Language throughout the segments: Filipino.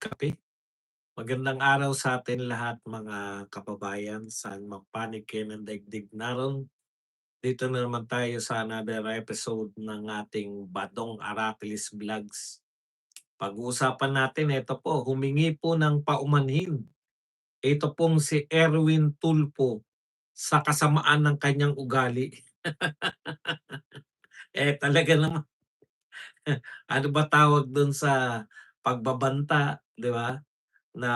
Kape. Magandang araw sa atin lahat mga kababayan, saan mang panig kayo ng daigdig naroon. Dito na naman tayo sa another episode ng ating Badong Arapilis Vlogs. Pag-uusapan natin, ito po, humingi po ng paumanhin. Ito pong si Erwin Tulfo sa kasamaan ng kanyang ugali. Talaga naman, ano ba tawag dun sa pagbabanta, di ba? Na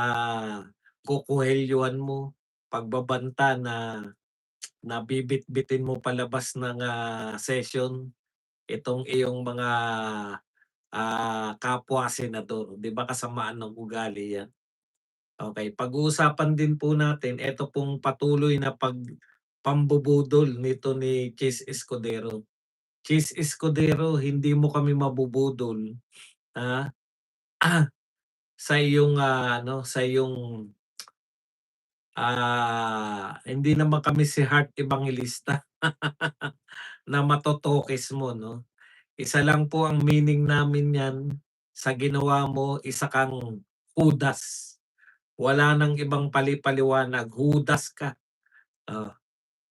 kukuhelyuhan mo, pagbabanta na bibitbitin mo palabas ng, session itong iyong mga, kapwa senador, 'di ba kasamaan ng ugali 'yan. Okay, pag-uusapan din po natin eto pong patuloy na pambubudol nito ni Chis Escudero. Chis Escudero, hindi mo kami mabubudol, ah, sa iyong, sa iyong hindi naman kami si Heart Evangelista na matotokis mo 'no. Isa lang po ang meaning namin niyan sa ginawa mo, isa kang Judas. Wala ng ibang pali-paliwanag, Judas ka. Oh,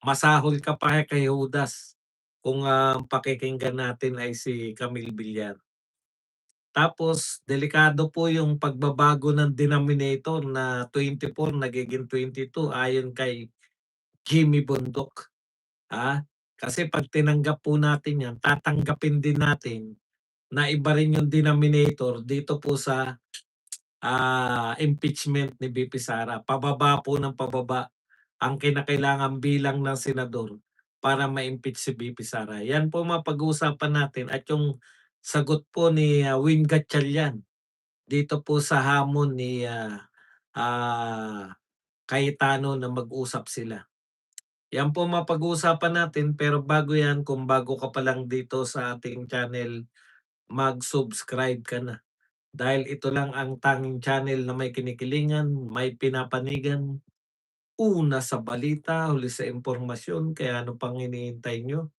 masahol ka pa kay Judas kung, ang pakikinggan natin ay si Camille Villar. Tapos delikado po yung pagbabago ng denominator na 24 nagiging 22 ayon kay Jimmy Bundok, kasi 'pag tinanggap po natin 'yan, tatanggapin din natin na iba rin yung denominator dito po sa, impeachment ni VP Sara. Pababa po ng pababa ang kinakailangang bilang ng senador para ma-impeach si VP Sara. Yan po mapag-uusapan natin at yung sagot po ni, Win Gatchalian dito po sa hamon ni, Cayetano na mag-usap sila. Yan po mapag-uusapan natin, pero bago yan, kung bago ka pa lang dito sa ating channel, mag-subscribe ka na. Dahil ito lang ang tanging channel na may kinikilingan, may pinapanigan, una sa balita, huli sa impormasyon, kaya ano pang hinihintay nyo?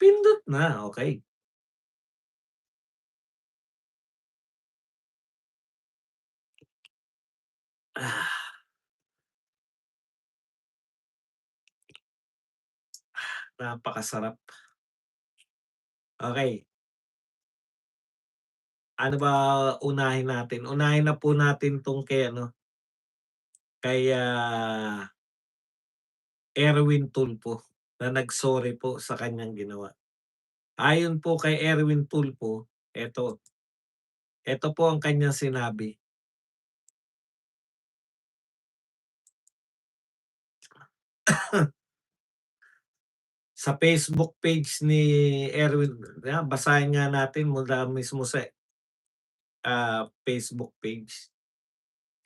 Pindot na, okay? Ah, napakasarap. Okay, ano ba unahin natin? Unahin na po natin 'tong kay ano, kay, Erwin Tulfo na nag-sorry po sa kanyang ginawa. Ayon po kay Erwin Tulfo, eto po ang kanyang sinabi. Sa Facebook page ni Erwin, basahin nga natin mula mismo sa, Facebook page.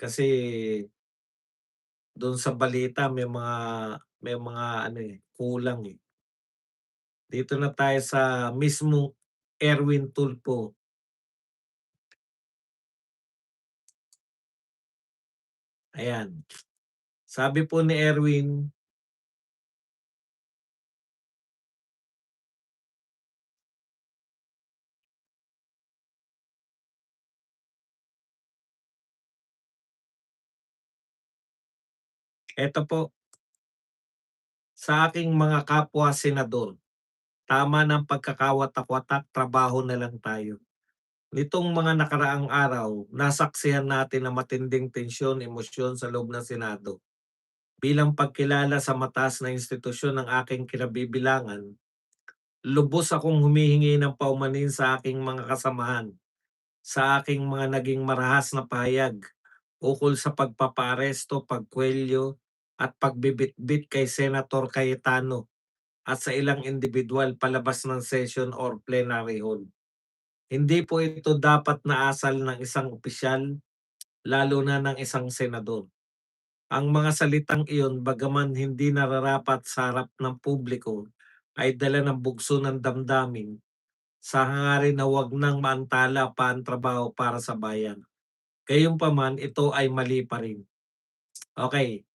Kasi dun sa balita may mga ano, kulang, eh. Dito na tayo sa mismong Erwin Tulfo, ayan. Sabi po ni Erwin, eto po, "Sa aking mga kapwa senador, tama ng pagkakawatak-watak, trabaho na lang tayo. Nitong mga nakaraang araw, nasaksihan natin ang matinding tensyon, emosyon sa loob ng Senado. Bilang pagkilala sa mataas na institusyon ng aking kinabibilangan, lubos akong humihingi ng paumanhin sa aking mga kasamahan sa aking mga naging marahas na pahayag ukol sa pagpapaaresto, pagkwelyo at pagbibitbit kay Senator Cayetano at sa ilang individual palabas ng session or plenary hall. Hindi po ito dapat na asal ng isang opisyal, lalo na ng isang senador. Ang mga salitang iyon, bagaman hindi nararapat sa harap ng publiko, ay dala ng bugso ng damdamin sa hangarin na wag nang maantala pa ang trabaho para sa bayan. Gayunpaman, ito ay mali pa rin." Okay,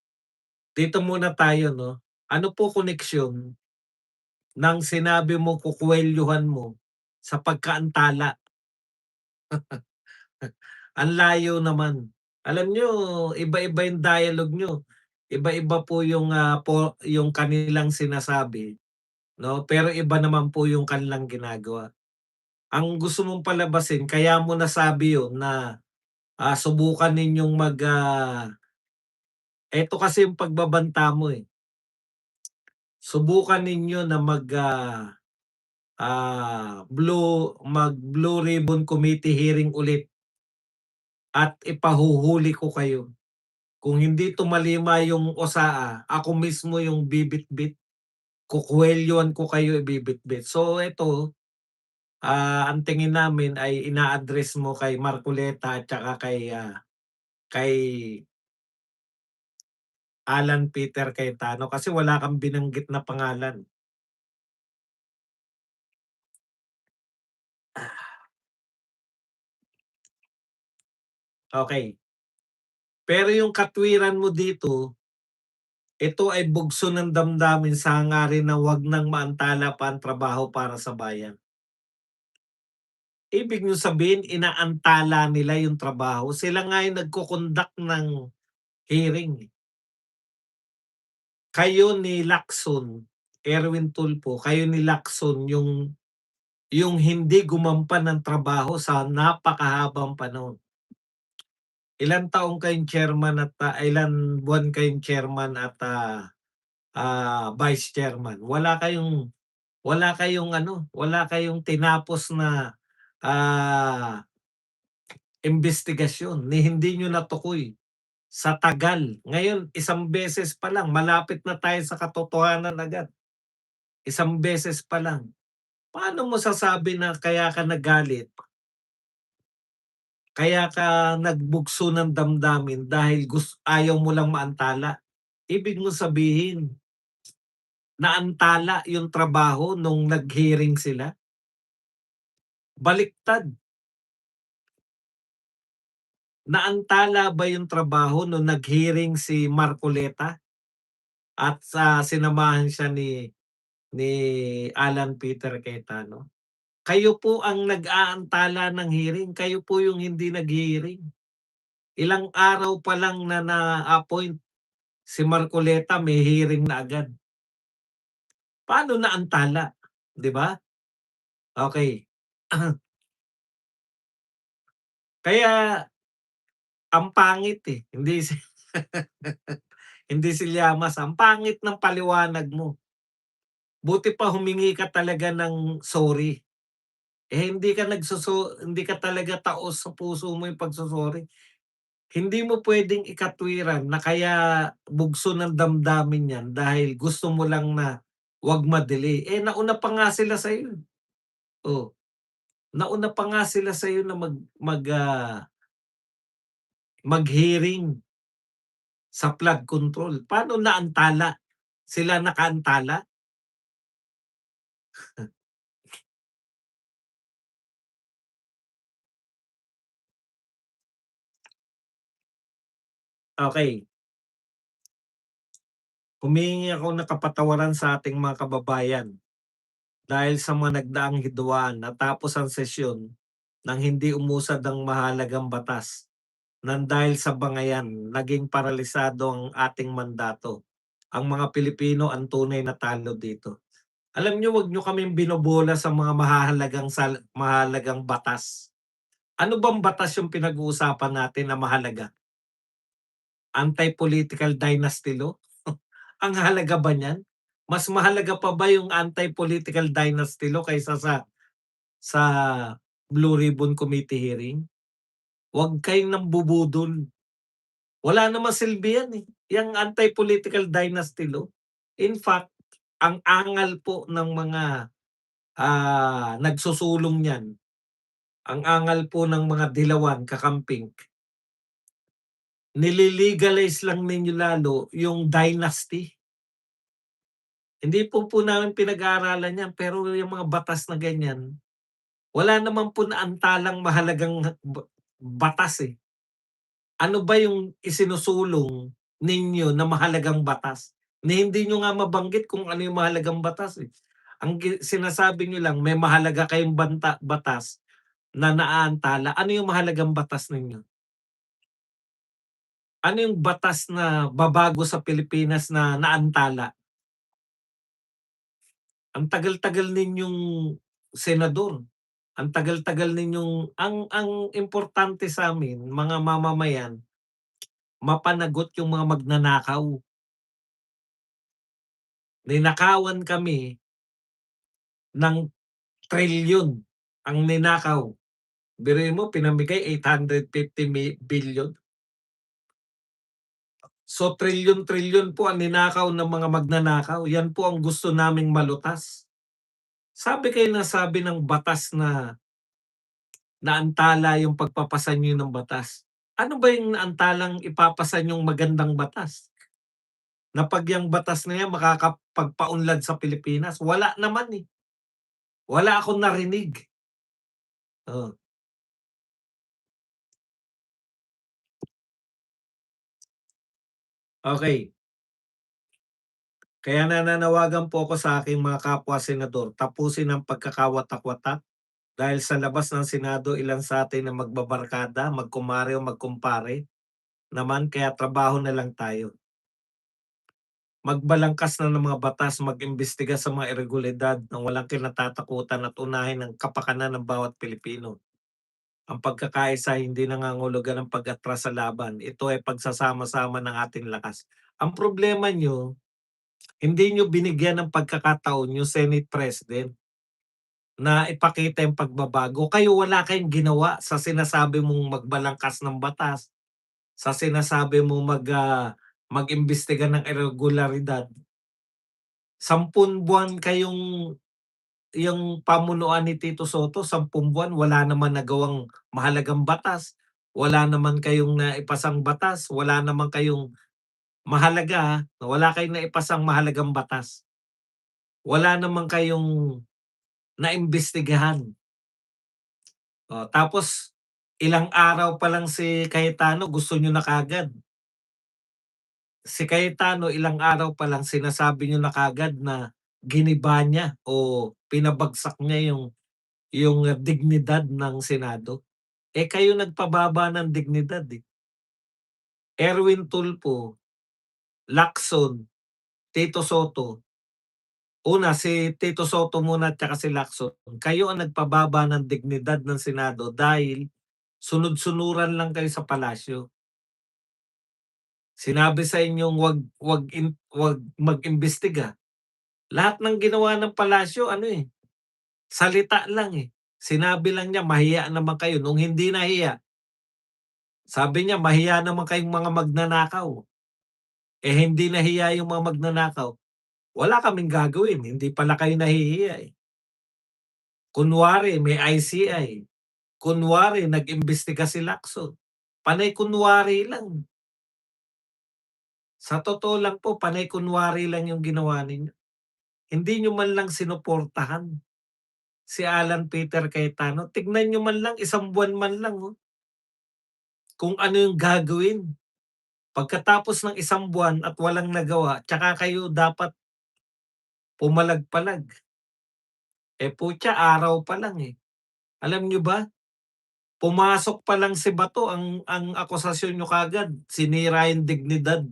dito muna tayo 'no. Ano po koneksyon ng sinabi mo kukuwelyuhan mo sa pagkaantala? Ang layo naman. Alam niyo iba-iba yung dialogue niyo, iba-iba po yung, yung kanilang sinasabi, 'no, pero iba naman po yung kanilang ginagawa. Ang gusto mong palabasin kaya mo nasabi yun na, subukan ninyong eto kasi yung pagbabanta mo, eh. Subukan ninyo na mag-Blue Ribbon Committee hearing ulit at ipahuhuli ko kayo. Kung hindi tumalima yung OSAA, ako mismo yung bibitbit, kukuwelyohan ko kayo, ibibitbit. So eto, ang tingin namin ay ina-address mo kay Marcoleta at saka kay Alan Peter Cayetano kasi wala kang binanggit na pangalan. Okay. Pero yung katwiran mo dito, ito ay bugso ng damdamin sa hangarin na wag nang maantala pa ang trabaho para sa bayan. Ibig niyong sabihin inaantala nila yung trabaho, sila nga yung nagko-conduct ng hearing, eh. Kayo ni Lacson, Erwin Tulfo, kayo ni Lacson yung hindi gumampan ng trabaho sa napakahabang panahon. Ilang taong kayong chairman at, ilang buwan kayong chairman at, vice chairman. Wala kayong tinapos na, ah, imbestigasyon ni hindi niyo natukoy sa tagal. Ngayon isang beses pa lang malapit na tayo sa katotohanan agad, isang beses pa lang. Paano mo sasabi na kaya ka nagalit, kaya ka nagbugso ng damdamin dahil ayaw mo lang maantala? Ibig mo sabihin naantala yung trabaho nung nag-hearing sila? Baliktad. Naantala ba yung trabaho nung nag-hearing si Marcoleta at sinamahan siya ni Alan Peter Cayetano? Kayo po ang nag-aantala ng hearing, kayo po yung hindi nag-hearing. Ilang araw pa lang na na-appoint si Marcoleta may hearing na agad. Paano naantala, 'di ba? Okey. Kaya ang pangit, eh, hindi si Llamas, ang pangit ng paliwanag mo. Buti pa humingi ka talaga ng sorry. Eh, hindi ka talaga taos sa puso mo yung pagso-sorry. Hindi mo puwedeng ikatwiran na kaya bugso ng damdamin 'yan dahil gusto mo lang na 'wag ma-delay. Eh, nauna pa nga sila sa'yo, eh. Oh, nauna pa nga sila sa'yo na mag-hearing sa flood control. Paano naantala? Sila nakaantala? Okey, humihingi ako ng kapatawaran sa ating mga kababayan dahil sa mga nagdaang hidwaan natapos ang sesyon nang hindi umusad ang mahalagang batas nang dahil sa bangayan naging paralisado ang ating mandato. Ang mga Pilipino ang tunay na talo dito. Alam niyo, 'wag niyo kaming binobola sa mga mahahalagang batas. Ano bang batas yung pinag-uusapan natin na mahalaga? Anti-political dynasty law? Ang halaga ba niyan? Mas mahalaga pa ba yung anti-political dynasty law kaysa sa Blue Ribbon Committee hearing? Huwag kayong nambubudol. Wala namang silbi yan, eh, yang anti-political dynasty law. In fact, ang angal po ng mga, nagsusulong niyan, ang angal po ng mga dilawan, kakamping, nile-legalize lang ninyo lalo yung dynasty. Hindi po namin pinag-aaralan yan pero yung mga batas na ganyan, wala naman po naantalang mahalagang batas, eh. Ano ba yung isinusulong ninyo na mahalagang batas? Ni hindi niyo nga mabanggit kung ano yung mahalagang batas, eh. Ang sinasabi niyo lang may mahalaga kayong batas na naaantala. Ano yung mahalagang batas ninyo? Ano yung batas na babago sa Pilipinas na naantala? Ang tagal-tagal ninyong senador, ang tagal-tagal ninyong ang importante sa'min mga mamamayan, mapanagot yung mga magnanakaw. Ninakawan kami ng trilyon ang ninakaw. Biruin mo pinamigay 850 billion. So trilyon-trilyon po ang ninakaw ng mga magnanakaw, yan po ang gusto naming malutas. Sabi kayo na sabi ng batas na naantala yung pagpapasa niyo ng batas. Ano ba yung naantalang ipapasa niyong magandang batas? Na 'pag yang batas na yan makakapagpaunlad sa Pilipinas? Wala naman, eh. Wala akong narinig. Oh, okey. Kaya nananawagan po ako sa aking mga kapwa senador, tapusin ang pagkakawatak-watak dahil sa labas ng Senado ilan sa atin na magbabarkada, magkumare o magkumpare naman kaya trabaho na lang tayo. Magbalangkas na ng mga batas, mag-imbestiga sa mga iregulidad ng walang kinatatakutan at unahin ang kapakanan ng bawat Pilipino. Ang pagkakaisa hindi nangangahulugan ng pag-atras sa laban. Ito ay pagsasama-sama ng ating lakas. Ang problema niyo, hindi niyo binigyan ng pagkakataon yung Senate President na ipakita yung pagbabago. Kayo wala kayong ginawa sa sinasabi mong magbalangkas ng batas, sa sinasabi mong mag-imbestiga ng irregularidad. 10 buwan kayong yung pamunuan ni Tito Soto, 10 buwan wala naman nagawang mahalagang batas, wala naman kayong naipasang batas, wala naman kayong mahalaga, wala kayong naipasang mahalagang batas. Wala naman kayong naimbestigahan. Oh, tapos ilang araw pa lang si Cayetano gusto niyo na kaagad. Si Cayetano ilang araw pa lang sinasabi niyo na kaagad na giniba niya o pinabagsak niya yung dignidad ng Senado. Eh, kayo nagpababa ng dignidad, eh. Erwin Tulfo, Lacson, Tito Soto. Una, si Tito Soto muna at saka si Lacson. Kayo ang nagpababa ng dignidad ng Senado dahil sunod-sunuran lang kayo sa palasyo. Sinabi sa inyong wag mag-imbestiga. Lahat ng ginawa ng palasyo ano, eh, salita lang, eh. Sinabi lang niya, "Mahiya naman kayo." Nung hindi nahiya, sabi niya, "Mahiya naman kayong mga magnanakaw." Eh, hindi nahiya yung mga magnanakaw, wala kaming gagawin, hindi pala kayo nahihiya, eh. Kunwari may ICI, kunwari nag-imbestiga si Lacson, panay kunwari lang. Sa totoo lang po, panay kunwari lang yung ginawa ninyo. Hindi niyo man lang sinuportahan si Alan Peter Cayetano. Tignan niyo man lang, 1 buwan man lang, oh, kung ano yung gagawin. Pagkatapos ng 1 buwan at walang nagawa, tsaka kayo dapat pumalag-palag. Eh, putya araw pa lang, eh. Alam niyo ba, pumasok pa lang si Bato ang akusasyon niyo kaagad sinira yung dignidad.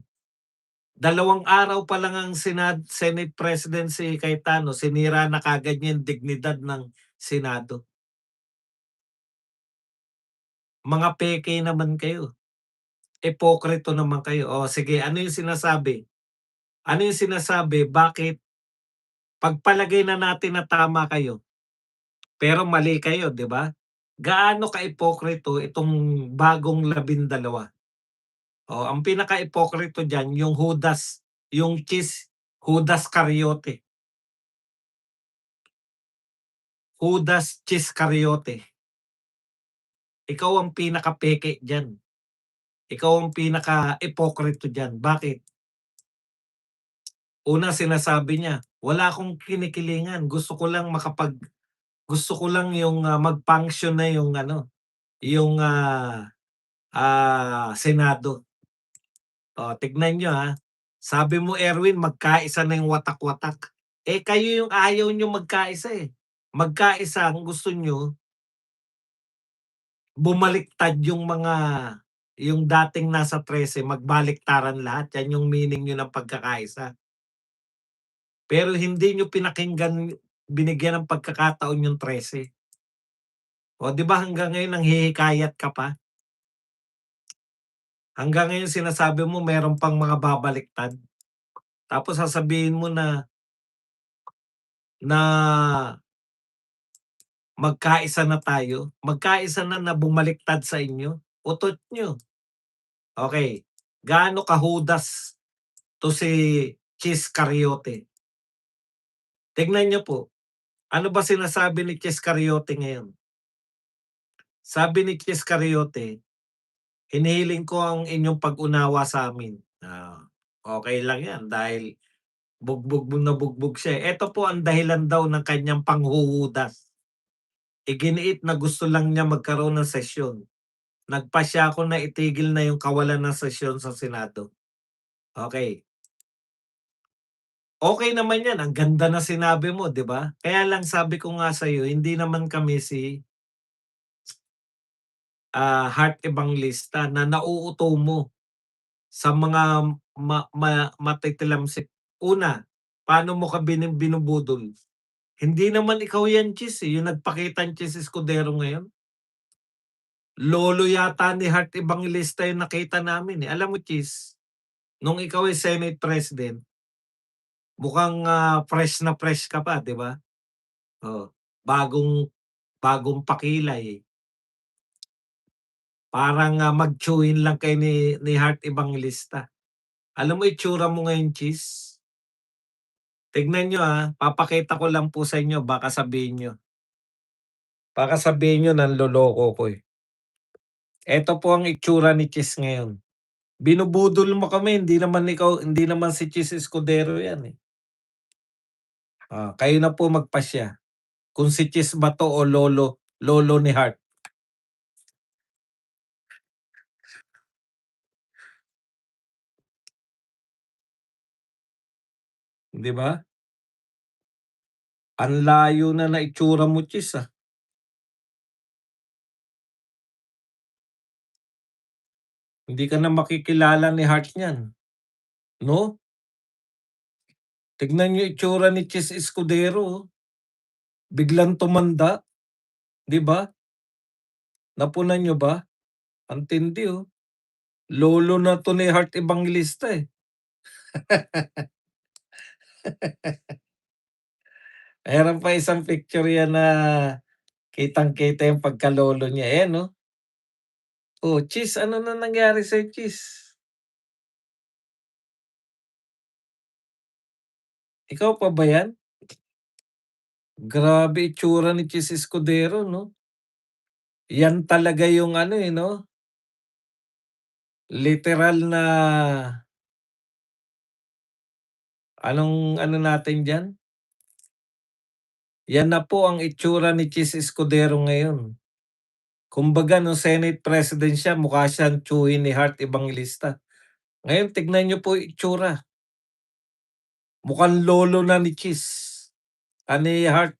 2 araw pa lang ang Senate President si Cayetano sinira na kaagad niya yung dignidad ng Senado. Mga peke naman kayo, ipokrito naman kayo. O sige, ano yung sinasabi? Ano yung sinasabi bakit pagpalagay na natin na tama kayo, pero mali kayo, 'di ba? Gaano ka-ipokrito itong bagong 12? Oh, ang pinaka-ipokrito diyan yung Judas Cariote. Judas Iscariote. Ikaw ang pinaka-peke diyan. Ikaw ang pinaka-ipokrito diyan. Bakit? Una sinasabi niya, "Wala akong kinikilingan, gusto ko lang yung, mag-function na yung ano, yung, Senado." Oh, tignan niyo, sabi mo Erwin magkaisa na yung watak-watak. Eh, kayo yung ayaw niyo magkaisa, eh. Magkaisa ang gusto niyo, bumaliktad yung mga yung dating nasa 13 magbaliktaran lahat, yan yung meaning niyo ng pagkakaisa. Pero hindi niyo pinakinggan, binigyan ng pagkakataon yung 13. O 'di ba hanggang ngayon nanghihikayat ka pa? Hanggang ngayon sinasabi mo meron pang mga babaliktad, tapos sasabihin mo na magkaisa na tayo, magkaisa na bumaliktad sa inyo, utot niyo. Okey, gaano ka-Judas 'to si Chis Cariote? Tignan niyo po, ano ba sinasabi ni Chis Cariote ngayon? Sabi ni Chis Cariote, "Hinihiling ko ang inyong pag-unawa sa'min." Okey lang 'yan dahil bugbog na bugbog siya, eh. Eto po ang dahilan daw ng kanyang panghuhudas. Iginiit na gusto lang niya magkaroon ng sesyon. Nagpasya ako na itigil na yung kawalan ng sesyon sa Senado. Okey. Okey naman 'yan, ang ganda ng sinabi mo, 'di ba? Kaya lang sabi ko nga sa'yo, hindi naman kami si, Heart Evangelista na nauuto mo sa mga matitilamsik. Una, paano mo ka binubudol? Hindi naman ikaw 'yan, Chis, eh, yung nagpakitang Chis Escudero ngayon. Lolo yata ni Heart Evangelista yung nakita namin, eh. Alam mo, Chis, nung ikaw ay Senate President, mukhang, fresh na fresh ka pa, 'di ba? Oh, bagong bagong pakilay. Parang, mag-chewin lang kayo ni Heart Evangelista. Alam mo itsura mo ngayon, Chis, tignan niyo, papakita ko lang po sa inyo, baka sabihin niyo nanloloko ko, eh. Eto po ang itsura ni Chis ngayon. Binubudol mo kami, hindi naman si Chis Escudero 'yan, eh. Kayo na po magpasya kung si Chis ba 'to o lolo ni Heart, 'di ba? Ang layo na na itsura mo, Chis, ah. Hindi ka na makikilala ni Heart niyan, 'no? Tignan niyo itsura ni Chis Escudero, oh, biglang tumanda, 'di ba? Napunan niyo ba? Ang tindi, oh. Lolo na 'to ni Heart Evangelista, eh. Meron pa isang picture yan na kitang-kita yung pagkalolo niya, ayan, oh. Oh, Chis, ano na nangyari sa'yo, Chis? Ikaw pa ba yan? Grabe itsura ni Chis Escudero, 'no? Yan talaga yung ano, eh, 'no, literal na anong ano natin diyan, yan na po ang itsura ni Chis Escudero ngayon. Kumbaga nung Senate President siya mukha siyang tiyuhin ni Heart Evangelista. Ngayon tignan niyo po yung itsura, mukhang lolo na ni Chis, ni Heart.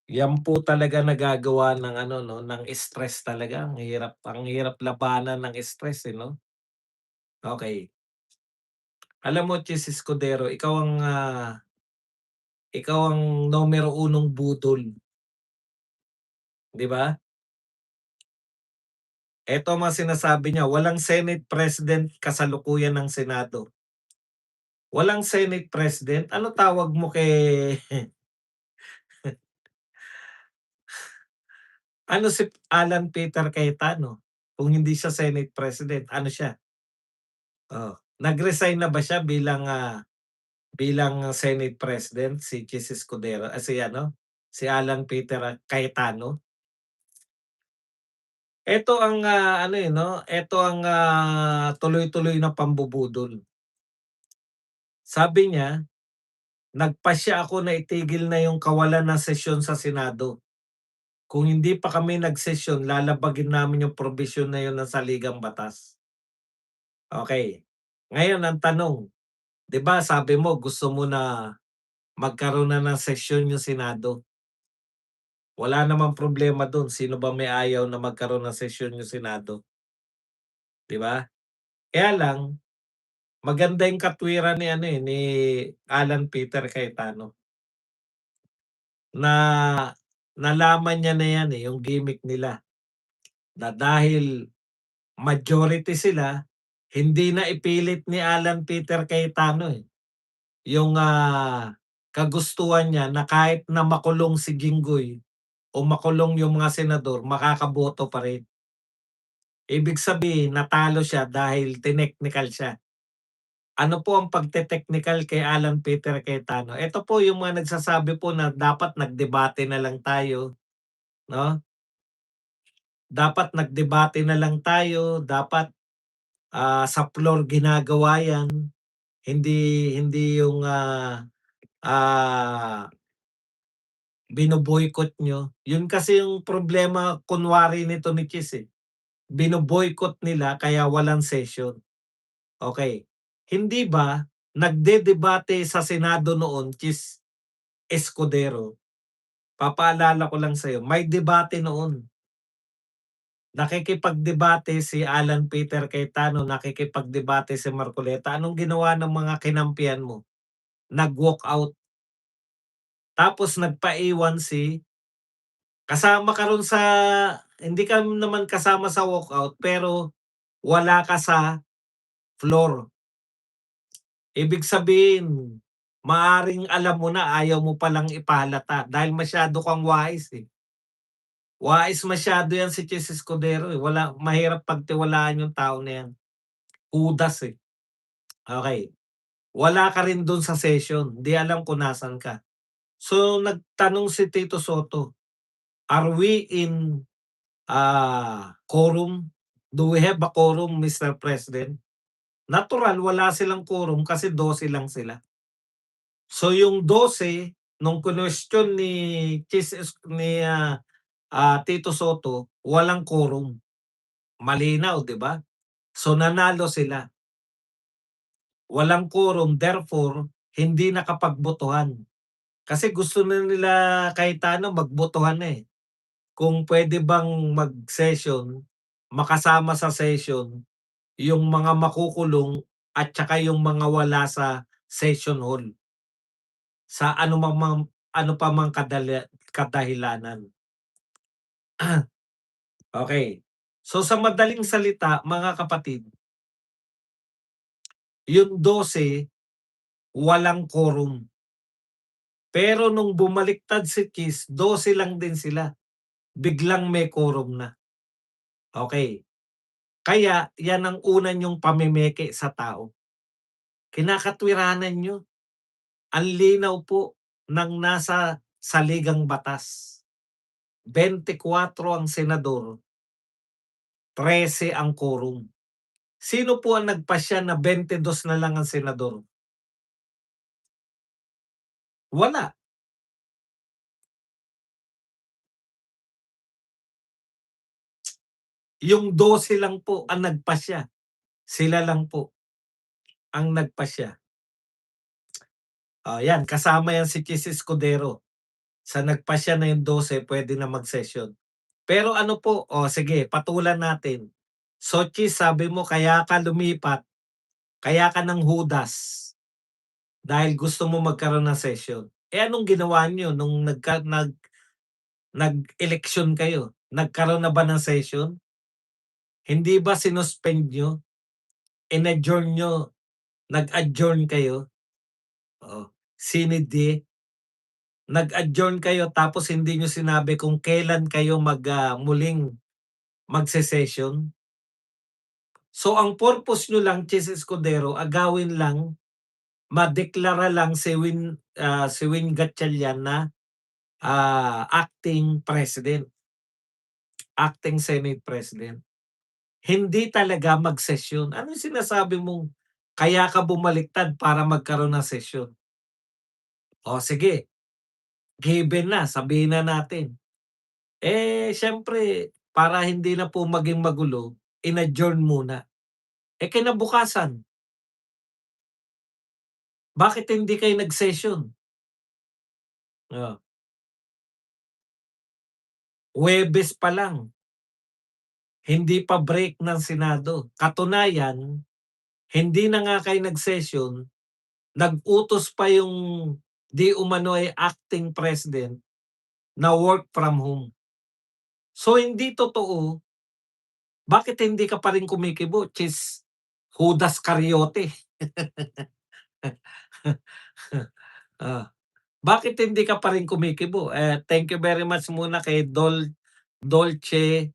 Yan po talaga nagagawa ng ano 'no, ng stress talaga, ang hirap labanan ng stress, eh, 'no? Okey. Alam mo, Chis Escudero, ikaw ang numero unong budol, 'di ba? Eto ang mga sinasabi niya, walang Senate President kasalukuyan ng Senado. Walang Senate President, ano tawag mo kay ano si Alan Peter Cayetano, kung hindi siya Senate President, ano siya? Nag-resign na ba siya bilang Senate President si Chis Escudero, si ano, si Alan Peter Cayetano? Eto ang, ano, eh, 'no, eto ang, tuloy-tuloy na pambubudol. Sabi niya, "Nagpasya ako na itigil na yung kawalan ng sesyon sa Senado. Kung hindi pa kami nagsesyon, lalabagin namin yung probisyon na yun ng saligang batas." Okey, ngayon ang tanong, 'di ba sabi mo gusto mo na magkaroon na ng sesyon yung Senado. Wala namang problema dun, sino ba may ayaw na magkaroon ng sesyon yung Senado, 'di ba? Kaya lang maganda yung katwiran ni ano, ni Alan Peter Cayetano na nalaman niya na 'yan, yung gimmick nila na dahil majority sila, hindi na ipilit ni Alan Peter Cayetano, yung, kagustuhan niya na kahit na makulong si Jinggoy o makulong yung mga senador, makakaboto pa rin. Ibig sabihin natalo siya dahil tineknikal siya. Ano po ang pagte-technical kay Alan Peter Cayetano? Ito po yung mga nagsasabi po na dapat nagdebate na lang tayo, 'no? Dapat nagdebate na lang tayo, dapat, sa floor ginagawa 'yan, hindi hindi yung, ah, bino-boycott niyo. Yun kasi yung problema kunwari nito ni Chis, bino-boycott nila kaya walang session. Okey, hindi ba nagdedebate sa Senado noon, Chis Escudero, papaalala ko lang sa'yo, may debate noon. Nakikipagdebate si Alan Peter Cayetano, nakikipagdebate si Marcoleta. Anong ginawa ng mga kinampihan mo? Nag-walkout. Tapos nagpaiwan kasama ka ro'n sa hindi ka naman kasama sa walkout, pero wala ka sa floor. Ibig sabihin, maaring alam mo na, ayaw mo palang ipahalata dahil masyado kang wais, Wais masyado 'yan si Chis Escudero, wala mahirap pagtiwalaan yung tao na 'yan, kudas, Okey, wala ka rin dun sa session, 'di alam kung nasaan ka. So, nagtanong si Tito Soto, "Are we in, quorum? Do we have a quorum, Mr. President?" Natural wala silang quorum kasi 12 lang sila. So, yung 12 nung kinuwestiyon ni Tito Soto, walang quorum. Malinaw, 'di ba? So, nanalo sila. Walang quorum, therefore hindi nakapagbotohan. Kasi gusto na nila Cayetano magbotohan na, kung puwede bang mag-session, makasama sa session yung mga makukulong at tsaka yung mga wala sa session hall, sa ano pa mang kadahilanan. Okey. So, sa madaling salita mga kapatid, yung 12 walang quorum. Pero nung bumaliktad si Kiss, 12 lang din sila, biglang may quorum na. Okey. Kaya yan ang una niyong pamimeke sa tao. Kinakatwiranan niyo. Ang linaw po ng nasa saligang batas. 24 ang senador, 13 ang quorum. Sino po ang nagpasya na 22 na lang ang senador? Wala. Yung 12 lang po ang nagpasya. Sila lang po ang nagpasya. Yan kasama yan si Chis Escudero. Sa nagpasya na yung 12 puwede na mag-session. Pero ano po, sige patulan natin. So Chis, sabi mo kaya ka lumipat, kaya ka ng hudas dahil gusto mo magkaroon ng session. Anong ginawa niyo nung nag-eleksyon kayo? Nagkaroon na ba ng session? Hindi ba sinuspend niyo, in-adjourn niyo, nag-adjourn kayo? Oo, sinidi, nag-adjourn kayo tapos hindi niyo sinabi kung kailan kayo muling magse-session? So ang purpose niyo lang, Chis Escudero, agawin lang, madeklara lang si Win Gatchalian na, acting president, acting Senate President. Hindi talaga mag-sesyon. Anong sinasabi mong kaya ka bumaliktad para magkaroon ng sesyon? O sige, given na, sabihin na natin. Siyempre para hindi na po maging magulo, in-adjourn muna. Kinabukasan, bakit hindi kayo nag-session? Oh, Huwebes pa lang, hindi pa break ng Senado. Katunayan, hindi na nga kayo nag-session, nag-utos pa yung di umano ay acting president na work from home. So hindi totoo, bakit hindi ka pa rin kumikibo, Chis Judas Cariote? Ah, bakit hindi ka pa rin kumikibo? Thank you very much muna kay Dolce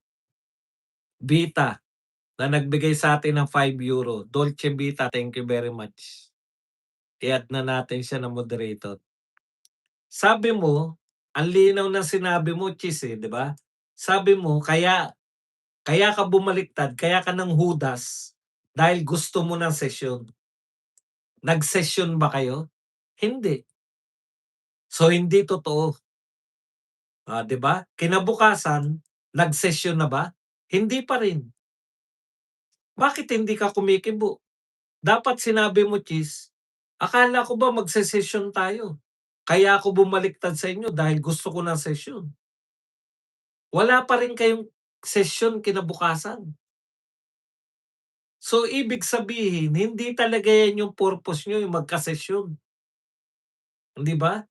Vita na nagbigay sa atin ng €5. Dolce Vita, thank you very much. I-add na natin siya na moderator. Sabi mo, ang linaw ng sinabi mo, Chis, 'di ba? Sabi mo kaya kaya ka bumaliktad, kaya ka ng Judas dahil gusto mo ng sesyon. Nag-session ba kayo? Hindi. So hindi totoo, 'di ba? Kinabukasan, nag-session na ba? Hindi pa rin. Bakit hindi ka kumikibo? Dapat sinabi mo, Chis, akala ko ba magse-session tayo? Kaya ako bumaliktad sa inyo dahil gusto ko ng sesyon. Wala pa rin kayong sesyon kinabukasan. So ibig sabihin, hindi talaga yan yung purpose nyo, yung magka-sesyon, 'di ba?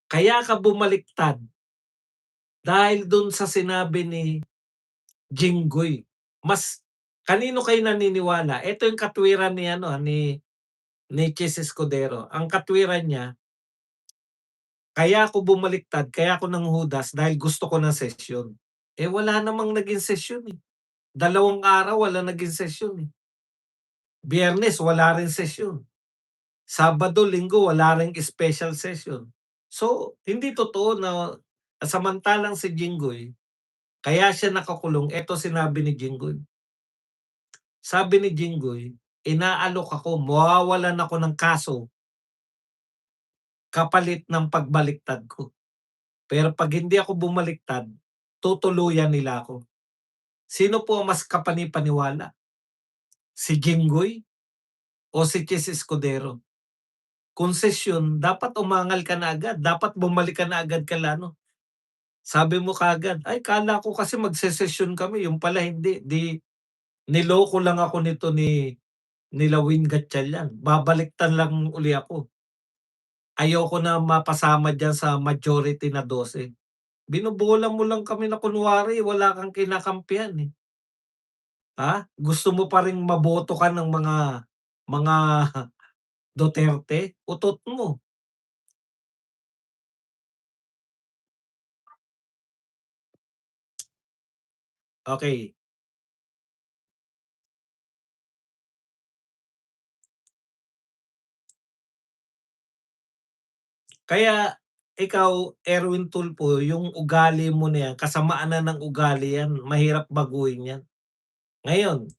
Kaya ka bumaliktad dahil dun sa sinabi ni Jinggoy. Mas kanino kayo naniniwala? Ito yung katwiran ni ano, ni Chis Escudero. Ang katwiran niya, kaya ako bumaliktad, kaya ako nanghudas dahil gusto ko ng sesyon. Wala namang naging sesyon, eh. 2 araw wala naging sesyon, eh. Biyernes wala rin sesyon. Sabado, Linggo wala ring special session. So, hindi totoo na samantalang si Jinggoy, kaya siya nakakulong, eto sinabi ni Jinggoy. Sabi ni Jinggoy, inaalok ako, mawawalan ako ng kaso kapalit ng pagbaliktad ko. Pero 'pag hindi ako bumaliktad, tutuluyan nila ako. Sino po ang mas kapani-paniwala? Si Jinggoy o si Chis Escudero? Kung sesyon, dapat umangal ka na agad, dapat bumalik ka na agad ano. Sabi mo kaagad, "Ay akala ko kasi magsesesyon kami, yung pala hindi, 'di niloko lang ako nito nila Win Gatchalian, babaliktad lang uli ako. Ayoko na mapasama diyan sa majority na 12." Binubola mo lang kami na kunwari wala kang kinakampihan, eh. Gusto mo pa ring maboto ka ng mga Duterte, utot mo. Okey, kaya ikaw, Erwin Tulfo, yung ugali mo na yan, kasamaan na ng ugali yan, mahirap baguhin yan. Ngayon,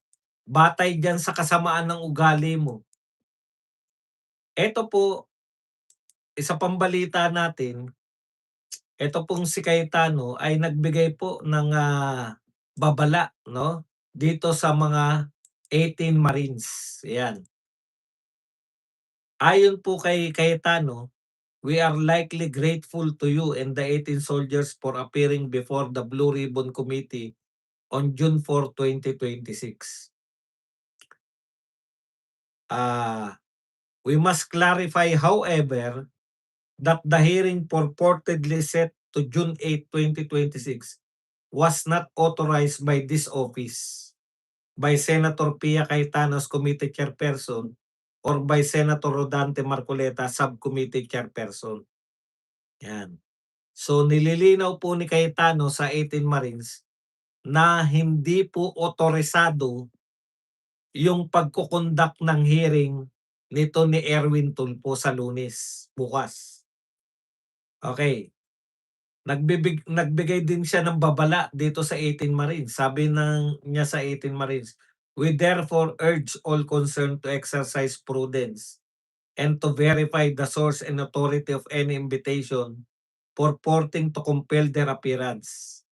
batay diyan sa kasamaan ng ugali mo, eto po, isa pang balita natin, eto pong si Cayetano ay nagbigay po ng, babala 'no, dito sa mga 18 Marines, 'yan. Ayon po kay Cayetano, "We are likely grateful to you and the 18 soldiers for appearing before the Blue Ribbon Committee on June 4, 2026. Ah, we must clarify however that the hearing purportedly set to June 8, 2026 was not authorized by this office, by Senator Pia Cayetano's committee chairperson, or by Senator Rodante Marcoleta, subcommittee chairperson." Yan. So nililinaw po ni Cayetano sa 18 Marines na hindi po otorisado yung pagko-conduct ng hearing nito ni Erwin Tulfo sa Lunes, bukas. Okay. Nagbigay din siya ng babala dito sa 18 Marines. Sabi niya sa 18 Marines, "We therefore urge all concerned to exercise prudence and to verify the source and authority of any invitation purporting to compel their appearance.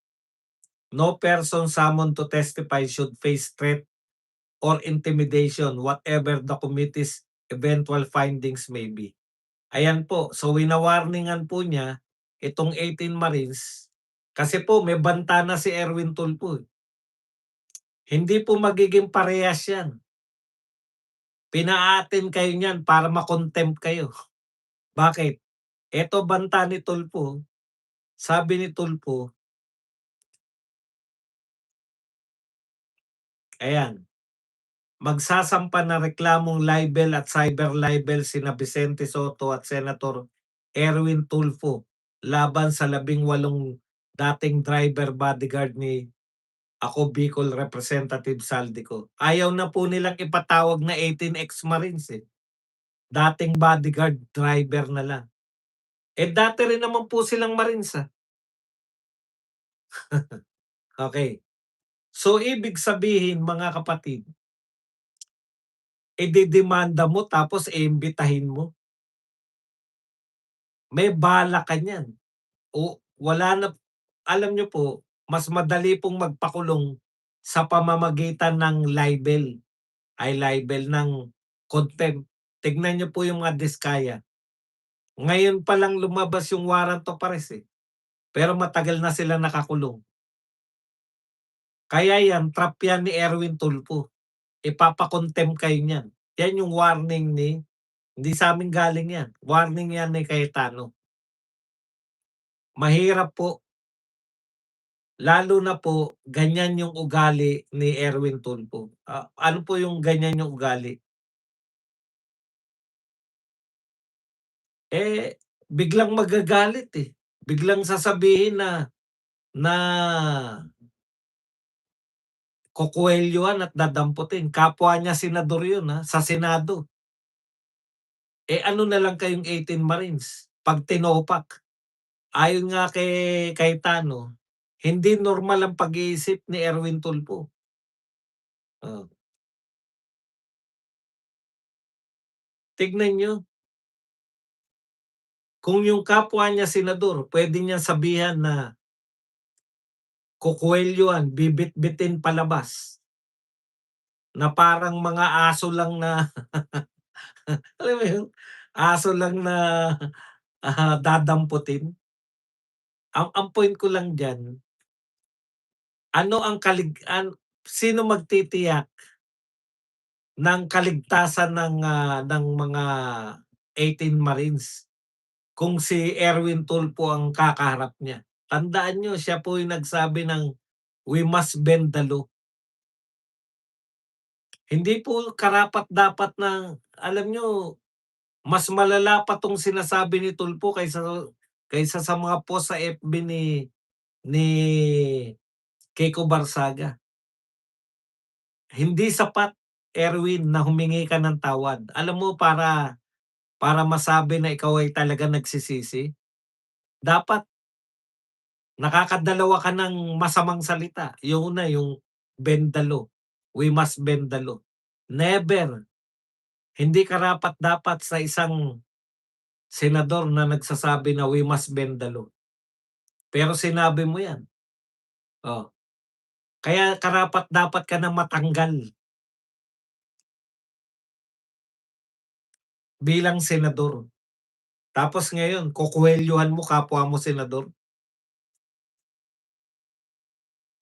No person summoned to testify should face threat or intimidation, whatever the committee's eventual findings may be." Ayan po, so wina-warningan po niya itong 18 Marines kasi po may banta na si Erwin Tulfo, eh. Hindi po magiging parehas 'yan. Pina-a-attend kayo niyan para ma-contempt kayo. Bakit? Eto banta ni Tulfo, sabi ni Tulfo, ayan, magsasampa ng reklamong libel at cyber libel sina Vicente Sotto at Senator Erwin Tulfo laban sa 18 dating driver bodyguard ni ako Bicol Representative Saldico. Ayaw na po nilang ipatawag na 18 ex-Marines, eh. Dating bodyguard driver na lang. Eh, dati rin naman po silang Marines, ah. Okey. So, ibig sabihin mga kapatid, idedemanda mo tapos iimbitahin mo, may balak ka niyan. O wala na, alam niyo po, mas madali pong magpakulong sa pamamagitan ng libel ng contempt. Tignan niyo po yung mga diskaya. Ngayon pa lang lumabas yung warrant of arrest, eh, pero matagal na sila nakakulong. Kaya yan, trap yan ni Erwin Tulfo, ipapa-contempt kayo niyan. Yan yung warning ni, hindi sa'min galing yan, warning yan ni Cayetano. Mahirap po, lalo na po ganyan yung ugali ni Erwin Tulfo. Ano po yung ganyan yung ugali? Eh, biglang magagalit, eh. Biglang sasabihin na na kukuwelyohan at dadamputin. Kapwa niya senador yun, sa Senado. Eh, ano na lang kayong 18 Marines 'pag tinopak. Ayon nga kay Cayetano, hindi normal ang pag-iisip ni Erwin Tulfo. Oh, tignan niyo, kung yung kapwa niya senador puwede niyang sabihan na kukuwelyohan, bibitbitin palabas, na parang mga aso lang na alam mo yun, aso lang na, dadamputin. Ang point ko lang diyan, ano ang sino magtitiyak ng kaligtasan ng mga 18 Marines kung si Erwin Tulfo ang kakaharap niya? Tandaan niyo siya po yung nagsabi ng, "We must bend the law." Hindi po karapat-dapat na, alam niyo, mas malala pa 'tong sinasabi ni Tulfo kaysa sa mga post sa FB ni Kiko Barsaga. Hindi sapat, Erwin, na humingi ka ng tawad. Alam mo, para masabi na ikaw ay talagang nagsisisi, dapat nakakadalawa ka ng masamang salita. Yung una, yung bend the law. We must bend the law. Never, hindi karapat-dapat sa isang senador na nagsasabi na we must bend the law. Pero sinabi mo 'yan, oh. Kaya karapat-dapat ka ng matanggal bilang senador. Tapos ngayon kukuwelyohan mo kapwa mo senador.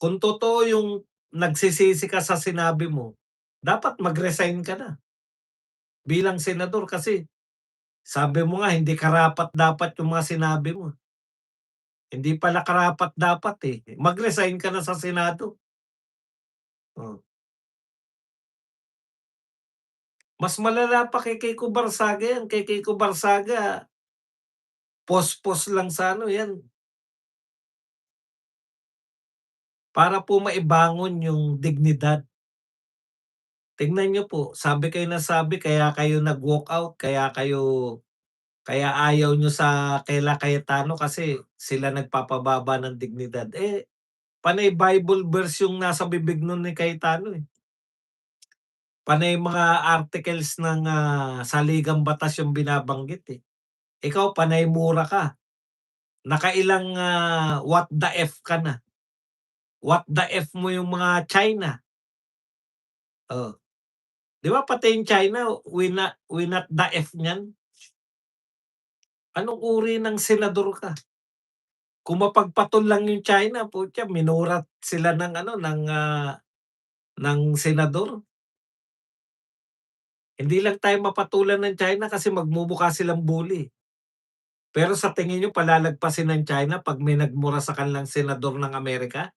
Kung totoo yung nagsisisi ka sa sinabi mo, dapat mag-resign ka na bilang senador kasi sabi mo nga hindi karapat-dapat yung mga sinabi mo. Hindi pala karapat-dapat, eh. Mag-resign ka na sa Senado. Oh, mas malala pa kay Kiko Barsaga 'yan. Kay Kiko Barsaga, post-post lang sa ano 'yan, para po maibangon yung dignidad. Tingnan niyo po, sabi kayo ng sabi kaya kayo nag-walkout, kaya ayaw niyo sa kaila Cayetano kasi sila nagpapababa ng dignidad. Eh, panay Bible verse yung nasa bibig nun ni Cayetano, eh. Panay mga articles ng, saligang batas yung binabanggit, eh. Ikaw panay mura ka, nakailang, what the F ka na. What the F mo yung mga China, oh. 'Di ba pati yung China, winat the F niyan? Anong uri ng senador ka? Kung mapagpatol lang yung China, putya minurat sila ng ano, ng senador. Hindi lang tayo mapatulan ng China kasi magmumukha silang bully. Pero sa tingin niyo palalagpasin ng China 'pag may nagmura sa kanilang senador ng Amerika?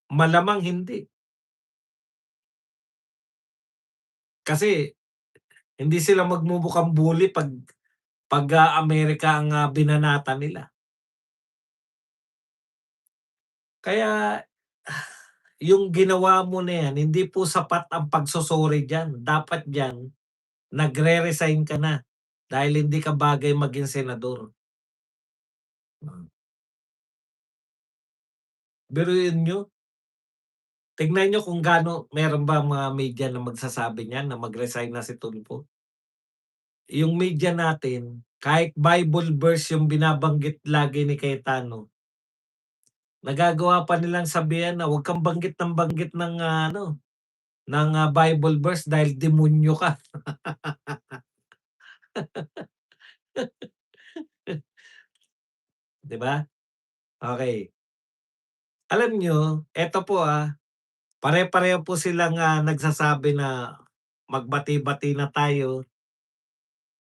Malamang hindi. Kasi hindi sila magmumukhang bully 'pag Amerika ang, binanata nila. Kaya yung ginawa mo na 'yan, hindi po sapat ang pagso-sorry diyan. Dapat diyan nagre-resign ka na dahil hindi ka bagay maging senador. Hmm. Biruin niyo, tignan niyo kung gaano meron ba mga media na magsasabi niyan na mag-resign na si Tulfo. Yung media natin, kahit Bible verse yung binabanggit lagi ni Cayetano, nagagawa pa nilang sabihan na, "Wag kang banggit ng banggit ng, ano, ng, Bible verse dahil demonyo ka." 'Di ba? Okey. Alam niyo, eto po, pare-pareho po silang, nagsasabi na magbati-bati na tayo,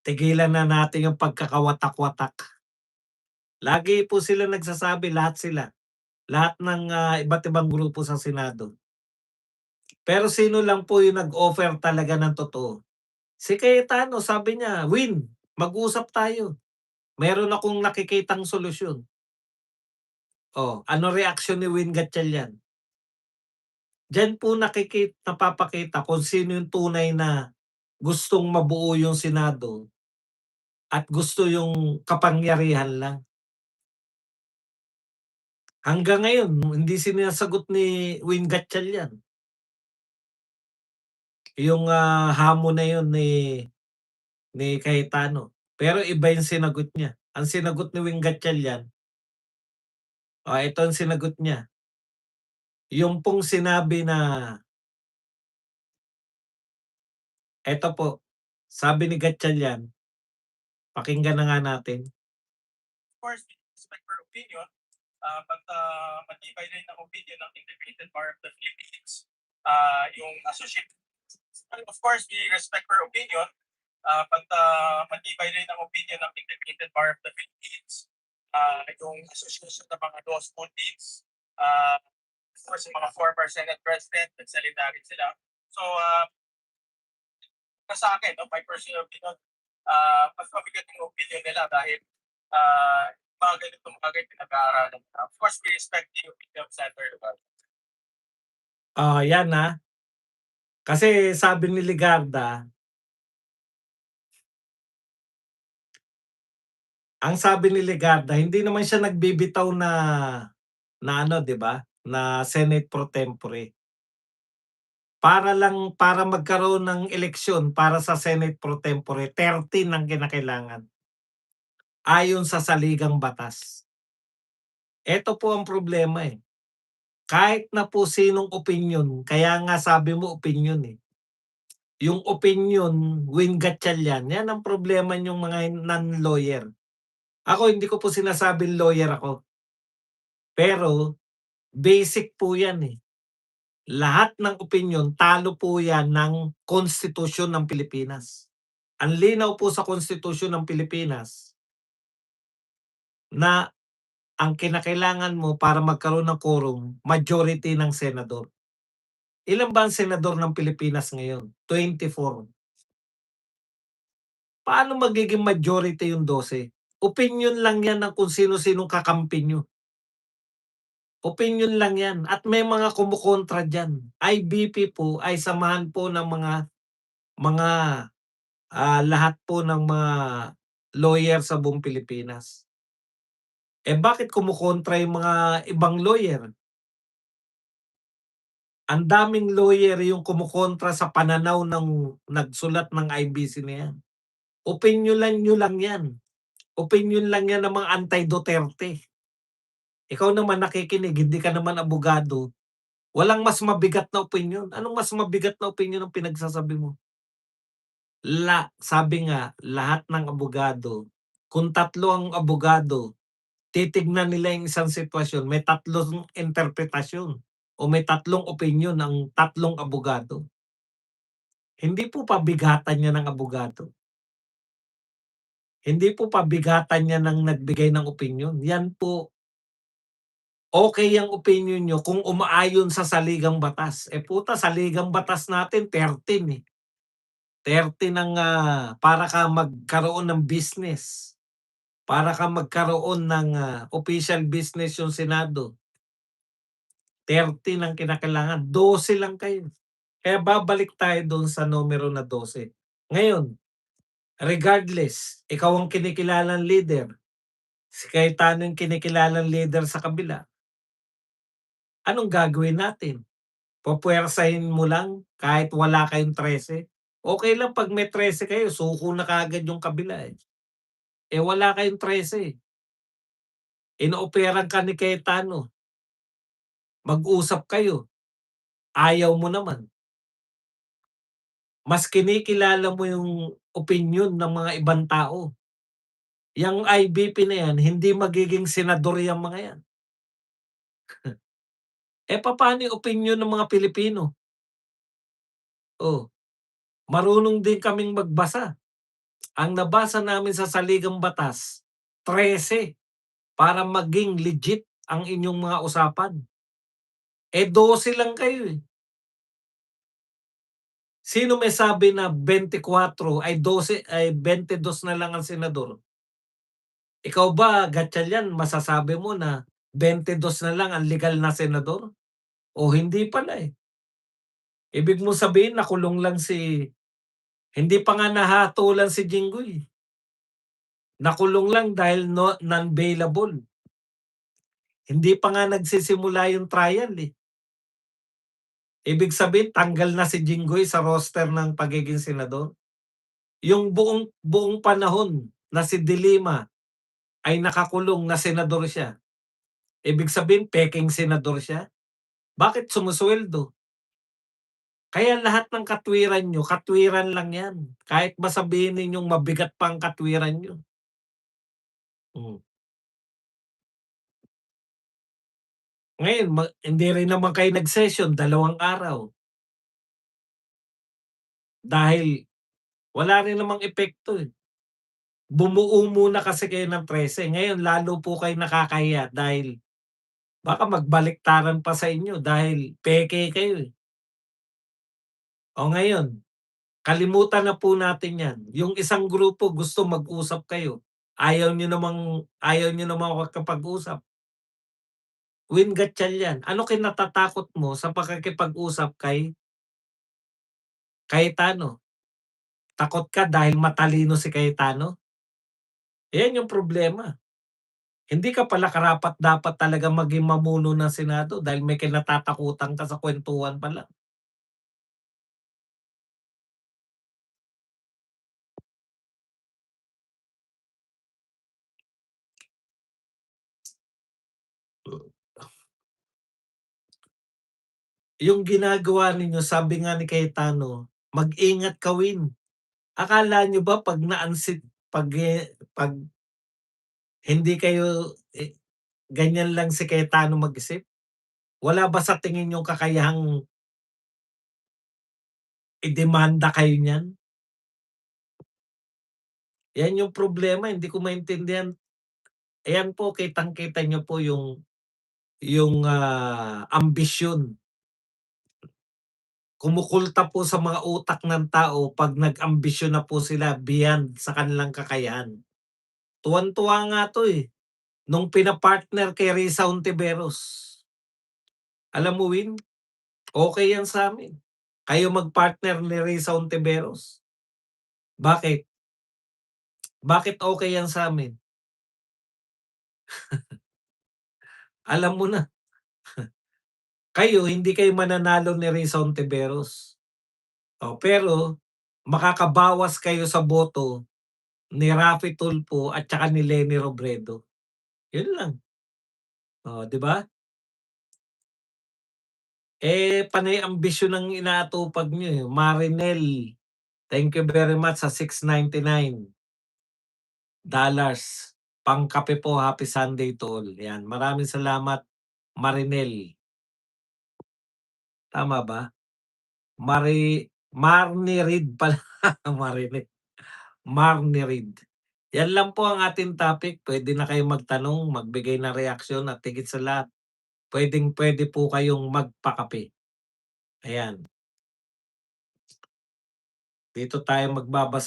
tigilan na natin yung pagkakawatak-watak. Lagi po sila nagsasabi, lahat sila, lahat ng, iba't ibang grupo sa Senado. Pero sino lang po yung nag-offer talaga ng totoo? Si Cayetano sabi niya, "Win, mag-usap tayo, meron akong nakikitang solusyon." Oh, ano reaksyon ni Win Gatchalian? Diyan po napapakita kung sino yung tunay na gustong mabuo yung Senado at gusto yung kapangyarihan lang. Hanggang ngayon hindi sinasagot ni Win Gatchalian yung, hamon na yun ni Cayetano. Pero iba yung sinagot niya. Ang sinagot ni Win Gatchalian, ito ang sinagot niya, yung pong sinabi na eto po, sabi ni Gatchalian, pakinggan na nga natin. Of course, we respect her opinion, but matibay rin ang opinion ng Integrated Bar of the Philippines. Yung associate, of course, we respect her opinion, but matibay rin ang opinion ng Integrated Bar of the Philippines. Yung association ng mga law school deans, of course, yung mga former Senate President, nagsalita rin sila. So, sa akin, no, my personal opinion, mas mabigat yung opinion nila dahil mga ganitong bagay pinag-aaralan nila. Of course, we respect the opinion of Senator Legarda. Yan, kasi sabi ni Legarda, ang sabi ni Legarda hindi naman siya nagbibitaw na ano 'di ba, na Senate pro tempore. Para magkaroon ng eleksyon para sa Senate pro tempore, 13 ang kinakailangan, ayon sa saligang batas. Eto po ang problema, kahit na po sinong opinyon, kaya nga sabi mo opinyon, yung opinyon, Win Gatchalian, yan ang problema niyong mga non-lawyer. Ako hindi ko po sinasabing lawyer ako, pero basic po yan, Lahat ng opinyon talo po yan ng konstitusyon ng Pilipinas. Ang linaw po sa konstitusyon ng Pilipinas na ang kinakailangan mo para magkaroon ng quorum, majority ng senador. Ilan ba ang senador ng Pilipinas ngayon? 24. Paano magiging majority yung 12? Opinyon lang yan ng kung sino-sinong kakampi nyo. Opinyon lang yan at may mga kumukontra diyan. IBP po ay samahan po ng mga, lahat po ng mga lawyer sa buong Pilipinas. Bakit kumukontra yung mga ibang lawyer? Ang daming lawyer yung kumukontra sa pananaw ng nagsulat ng IBC na yan. Opinyon lang nyo lang yan. Opinyon lang yan ng mga anti-Duterte. Ikaw naman nakikinig, hindi ka naman abogado. Walang mas mabigat na opinyon. Anong mas mabigat na opinyon ang pinagsasabi mo? Sabi nga, lahat ng abogado kung 3 ang abogado, titignan nila yung isang sitwasyon, may 3 interpretasyon o may 3 opinyon ang 3 abogado. Hindi po pabigatan yan ng abogado. Hindi po pabigatan yan ng nagbigay ng opinyon. Yan po, okey ang opinyon niyo kung umaayon sa saligang batas. Eh, puta saligang batas natin 13, eh. 13 ang, para ka magkaroon ng business, para ka magkaroon ng, official business yung Senado, 13 ang kinakailangan, 12 lang kayo. Kaya babalik tayo dun sa numero na 12. Ngayon, regardless, ikaw ang kinikilalang leader, si Cayetano yung kinikilalang leader sa kabila, anong gagawin natin? Pupuwersahin mo lang kahit wala kayong 13? Okey lang 'pag may 13 kayo suko na kaagad yung kabila, eh. Eh, wala kayong 13, inooperan ka ni Cayetano, mag-usap kayo, ayaw mo naman. Mas kinikilala mo yung opinyon ng mga ibang tao. Yang IBP na yan hindi magiging senador yang mga yan. Eh, papaano yung opinyon ng mga Pilipino? Oh, marunong din kaming magbasa. Ang nabasa namin sa saligang batas, 13 para maging legit ang inyong mga usapan. Eh, 12 lang kayo, eh. Sino may sabi na 24 ay 12 ay 22 na lang ang senador? Ikaw ba, Gatchalian, masasabi mo na 22 na lang ang legal na senador? O hindi pala, eh. Ibig mo sabihin nakulong lang hindi pa nga nahatulan si Jinggoy. Nakulong lang dahil non-bailable. Hindi pa nga nagsisimula yung trial, eh. Ibig sabihin tanggal na si Jinggoy sa roster ng pagiging senador. Yung buong buong panahon na si De Lima ay nakakulong na senador siya, ibig sabihin pekeng senador siya? Bakit sumusweldo? Kaya lahat ng katwiran niyo, katwiran lang yan. Kahit ba sabihin ninyong mabigat pa ang katwiran niyo. Hmm. Ngayon hindi rin naman kayo nag-session 2 araw. Dahil wala rin namang epekto, eh. Bumuo muna kasi kayo ng 13, ngayon lalo po kayong nakakahiya dahil baka magbaliktaran pa sa inyo dahil peke kayo, eh. O ngayon, kalimutan na po natin 'yan. Yung isang grupo gusto mag-usap kayo, ayaw niyo namang makipag-usap. Win Gatchalian, ano kinatatakot mo sa pakikipag-usap kay Cayetano? Takot ka dahil matalino si Cayetano? Yan yung problema. Hindi ka pala karapat-dapat talaga maging mamuno ng Senado dahil may kinatatakutan ka sa kuwentuhan pa lang. Yung ginagawa ninyo, sabi nga ni Cayetano, "Mag-ingat ka, Win." Akala niyo ba 'pag hindi kayo, ganyan lang si Cayetano mag-isip? Wala ba sa tingin niyong kakayahang idemanda kayo niyan? Yan yung problema, hindi ko maintindihan. Ayan po, kitang-kita niyo po yung ambisyon. Kumukulta po sa mga utak ng tao 'pag nag-ambisyon na po sila beyond sa kanilang kakayahan. Tuwang-tuwa nga 'to, eh, nung pina-partner kay Risa Hontiveros. Alam mo, Win, okey yan sa'min. Kayo mag-partner ni Risa Hontiveros. Bakit? Bakit okey yan sa'min? Alam mo na, kayo hindi kayo mananalo ni Risa Hontiveros. Oh, pero makakabawas kayo sa boto ni Raffy Tulfo at tsaka ni Leni Robredo. Yun lang. Oh, 'di ba? Eh, panay ambisyon ang inaatupag niyo, eh. Marinel, thank you very much sa 6.99. Pangkape po, happy Sunday to all. Yan, maraming salamat, Marinel. Tama ba? Marnie Reed pala, Marinel. Marnie Reed. Yan lang po ang ating topic. Puwede na kayong magtanong, magbigay ng reaksyon at higit sa lahat, puwedeng-puwede po kayong magpakape. Ayan. Dito tayo magbabasa